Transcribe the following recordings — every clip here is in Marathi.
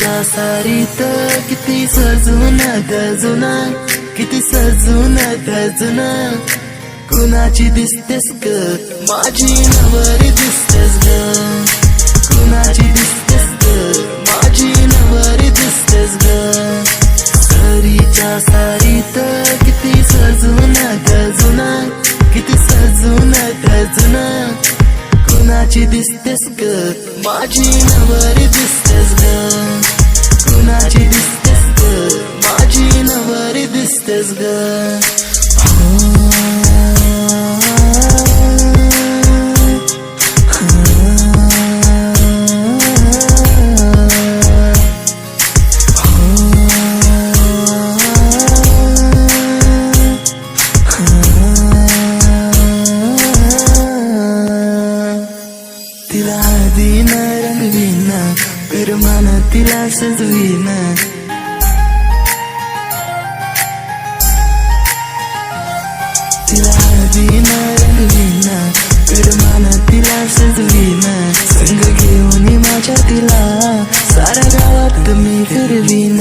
सरीच्या सारीत किती सजून गजून, किती सजून गजून, कुणाची दिसतेस ग माझी नवरी दिसतेस ग, कुणाची दिसतेस ग माझी नवरी दिसतेस ग. सरीच्या सारीत किती सजून गजून, किती सजून गजून, कुणाची दिसतेस ग माझी नवरी दिसतेस ग, कुणाची दिसतेस ग माझी नवरी दिसतेस ग. तिला हळदीन रंगवीन, पिरमान तिला सजवीन, तिला हळदीन रंगवीन, पिरमान तिला सजवीन, संग घेऊन माझ्या तिला साऱ्या गावात मी फिरवीन.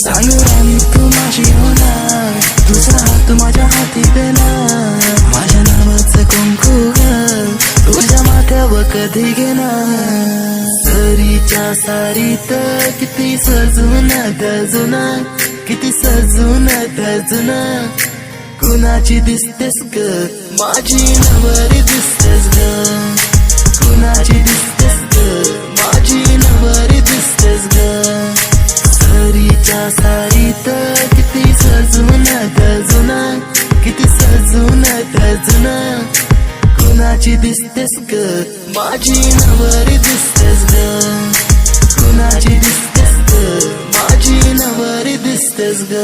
सांग राणी तू माझी होणार, तुझा हात माझ्या हाती देणार, माझ्या नावाचं कुंकू तुझ्या माथ्यावर कधी घेणार. सरीच्या सारीत किती सजून गजून, किती सजून गजून, कुणाची दिसतेस ग माझी नवरी दिसतेस ग, कुणाची दिसतेस ग माझी नवरी दिसतेस ग. सरीच्या सारीत किती सजून गजून, किती सजून गजून, कुणाची दिसतेस ग माझी नवरी दिसतेस ग, कुणाची दिसतेस ग माझी नवरी दिसतेस ग.